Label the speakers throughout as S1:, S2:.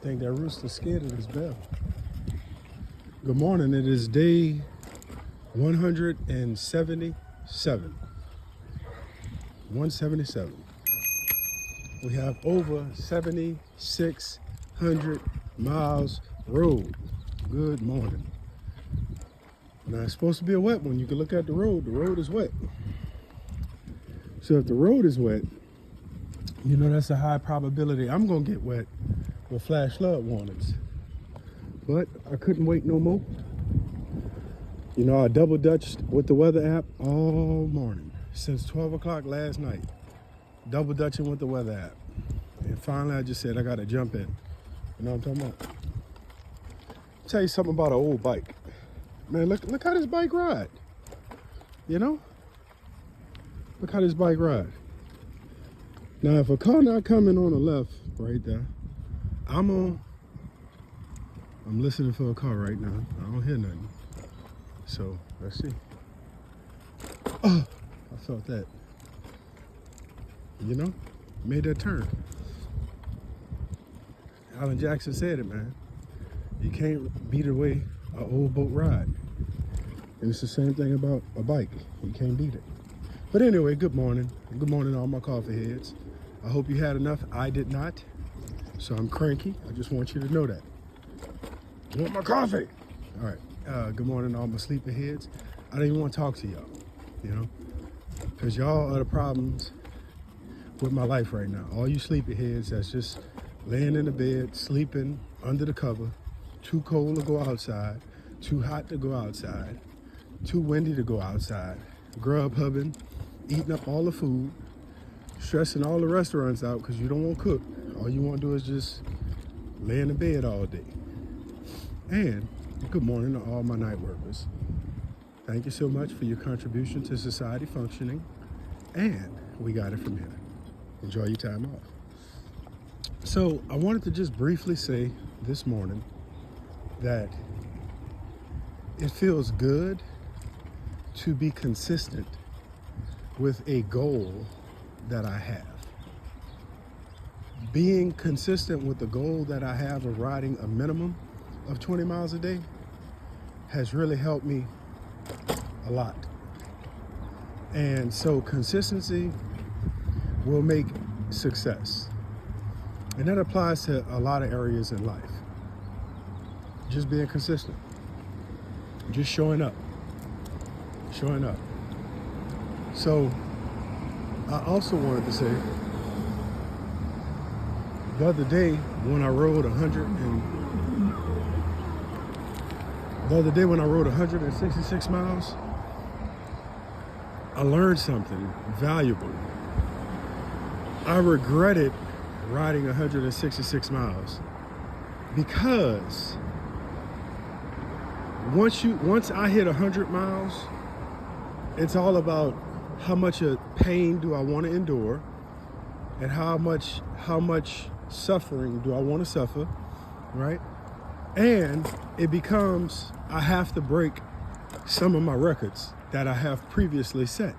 S1: think that rooster's scared of his bell. Good morning. It is day 177. 177. We have over 7,600 miles road. Good morning. Now it's supposed to be a wet one. You can look at the road. The road is wet. So if the road is wet, you know that's a high probability I'm gonna get wet with flash flood warnings. But I couldn't wait no more. You know, I double dutched with the weather app all morning since 12 o'clock last night. Double dutching with the weather app. And finally I just said I gotta jump in. You know what I'm talking about? Tell you something about an old bike. Man, look how this bike ride. You know? Look how this bike ride. Now if a car not coming on the left right there, I'm listening for a car right now. I don't hear nothing. So let's see. Oh, I felt that. You know, made that turn. Alan Jackson said it, man. You can't beat away an old boat ride. And it's the same thing about a bike. You can't beat it. But anyway, good morning. Good morning, all my coffee heads. I hope you had enough. I did not. So I'm cranky. I just want you to know that. I want my coffee. All right. Good morning, all my sleepy heads. I don't even want to talk to y'all, you know, because y'all are the problems with my life right now. All you sleepy heads that's just laying in the bed, sleeping under the cover, too cold to go outside, too hot to go outside, too windy to go outside, grub hubbing, eating up all the food, stressing all the restaurants out because you don't want to cook. All you want to do is just lay in the bed all day. And good morning to all my night workers. Thank you so much for your contribution to society functioning. And we got it from here. Enjoy your time off. So I wanted to just briefly say this morning that it feels good to be consistent with a goal that I have. Being consistent with the goal that I have of riding a minimum of 20 miles a day has really helped me a lot. And so consistency will make success. And that applies to a lot of areas in life. Just being consistent. Just showing up. Showing up. So I also wanted to say the other day when I rode 166 miles, I learned something valuable. I regretted riding 166 miles because once I hit 100 miles, it's all about how much pain do I want to endure and how much suffering do I want to suffer, right? And it becomes, I have to break some of my records that I have previously set.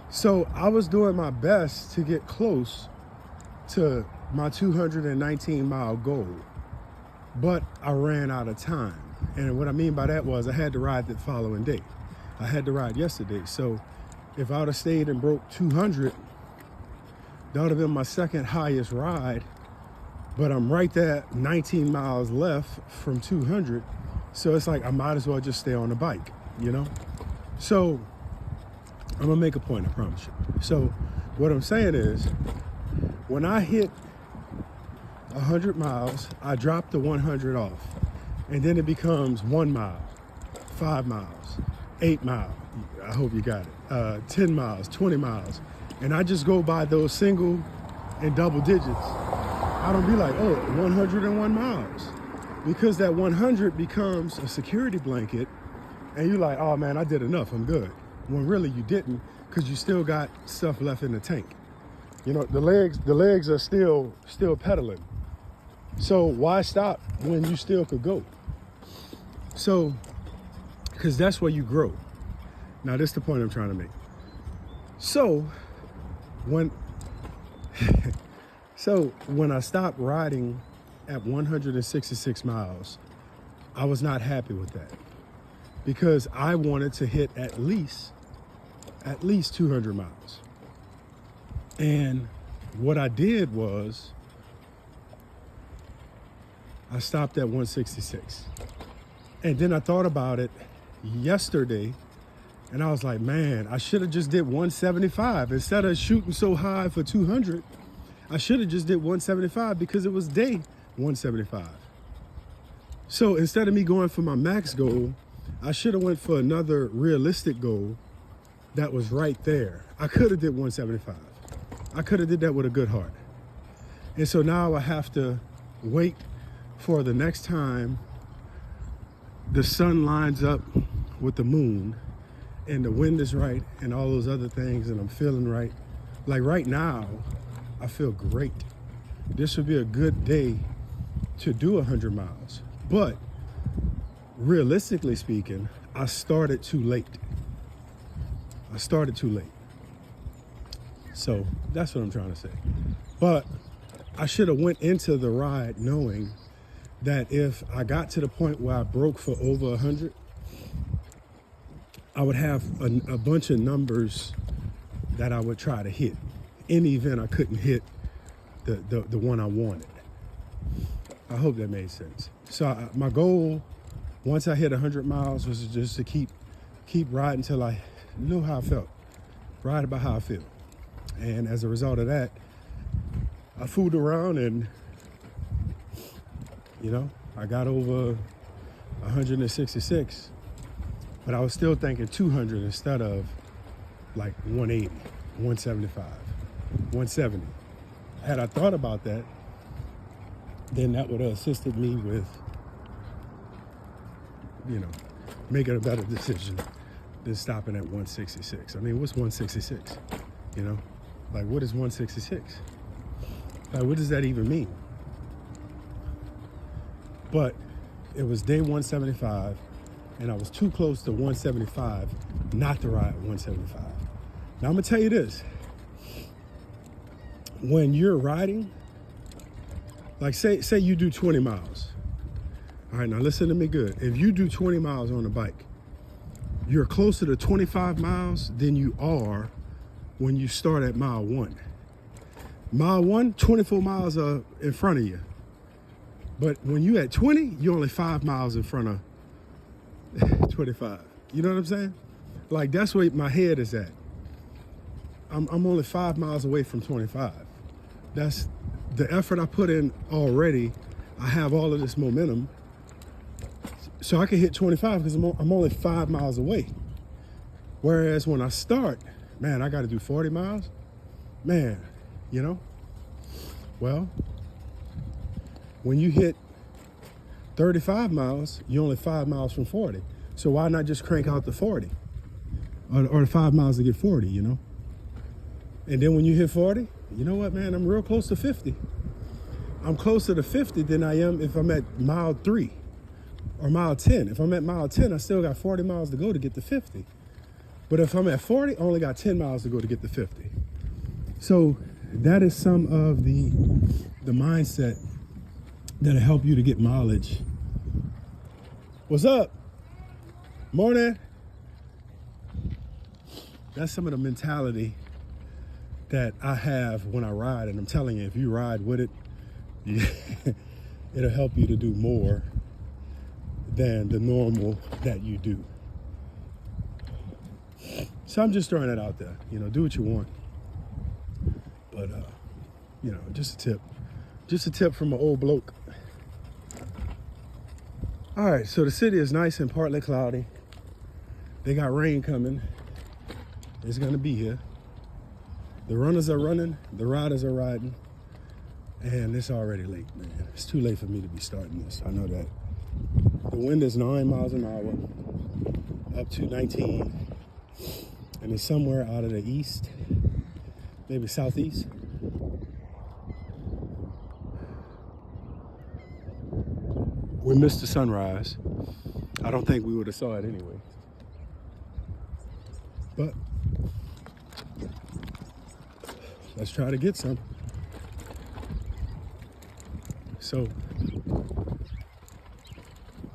S1: So I was doing my best to get close to my 219 mile goal, but I ran out of time. And what I mean by that was I had to ride the following day. I had to ride yesterday. So if I would have stayed and broke 200, that would have been my second highest ride. But I'm right there, 19 miles left from 200. So it's like I might as well just stay on the bike, you know? So I'm gonna make a point, I promise you. So what I'm saying is, when I hit 100 miles, I drop the 100 off. And then it becomes 1 mile, 5 miles, 8 miles. I hope you got it. 10 miles, 20 miles. And I just go by those single and double digits. I don't be like, oh, 101 miles. Because that 100 becomes a security blanket and you're like, oh man, I did enough, I'm good. When really you didn't, because you still got stuff left in the tank. You know, the legs are still pedaling. So why stop when you still could go? So, because that's where you grow. Now, this is the point I'm trying to make. So, when I stopped riding at 166 miles, I was not happy with that because I wanted to hit at least 200 miles. And what I did was I stopped at 166. And then I thought about it yesterday and I was like, man, I should have just did 175. Instead of shooting so high for 200, I should have just did 175 because it was day 175. So instead of me going for my max goal, I should have went for another realistic goal that was right there. I could have did 175. I could have did that with a good heart. And so now I have to wait for the next time the sun lines up with the moon and the wind is right and all those other things and I'm feeling right. Like right now, I feel great. This would be a good day to do 100 miles. But realistically speaking, I started too late. So that's what I'm trying to say. But I should have went into the ride knowing that if I got to the point where I broke for over 100, I would have a bunch of numbers that I would try to hit in the event I couldn't hit the one I wanted. I hope that made sense. So my goal, once I hit 100 miles, was just to keep riding until I knew how I felt, ride about how I feel. And as a result of that, I fooled around and, I got over 166, but I was still thinking 200 instead of like 180, 175, 170. Had I thought about that, then that would have assisted me with, making a better decision than stopping at 166. I mean, what's 166? Like, what is 166? Like, what does that even mean? But it was day 175, and I was too close to 175 not to ride 175. Now, I'm going to tell you this. When you're riding, like say you do 20 miles. All right, now listen to me good. If you do 20 miles on a bike, you're closer to 25 miles than you are when you start at mile 1. Mile 1, 24 miles are in front of you. But when you at 20, you're only 5 miles in front of 25. You know what I'm saying? Like, that's where my head is at. I'm only 5 miles away from 25. That's the effort I put in already. I have all of this momentum. So I can hit 25 because I'm only 5 miles away. Whereas when I start, man, I got to do 40 miles. Man, well, when you hit 35 miles, you're only 5 miles from 40. So why not just crank out the 40? Or the 5 miles to get 40, And then when you hit 40, you know what, man? I'm real close to 50. I'm closer to 50 than I am if I'm at mile 3 or mile 10. If I'm at mile 10, I still got 40 miles to go to get to 50. But if I'm at 40, I only got 10 miles to go to get to 50. So that is some of the mindset that'll help you to get mileage. What's up? Morning. That's some of the mentality that I have when I ride. And I'm telling you, if you ride with it, it'll help you to do more than the normal that you do. So I'm just throwing that out there. Do what you want. But, just a tip. Just a tip from an old bloke. All right, so the city is nice and partly cloudy. They got rain coming. It's going to be here. The runners are running. The riders are riding. And it's already late, man. It's too late for me to be starting this. I know that. The wind is 9 miles an hour, up to 19. And it's somewhere out of the east, maybe southeast. We missed the sunrise. I don't think we would have saw it anyway. But let's try to get some. So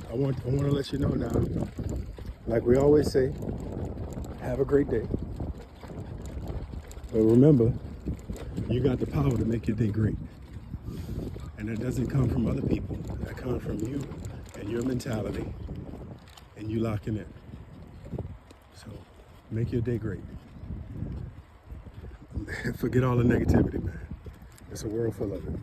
S1: I want to let you know now, like we always say, have a great day. But remember, you got the power to make your day great. And that doesn't come from other people. That comes from you and your mentality and you locking in. So make your day great. Forget all the negativity, man. It's a world full of it.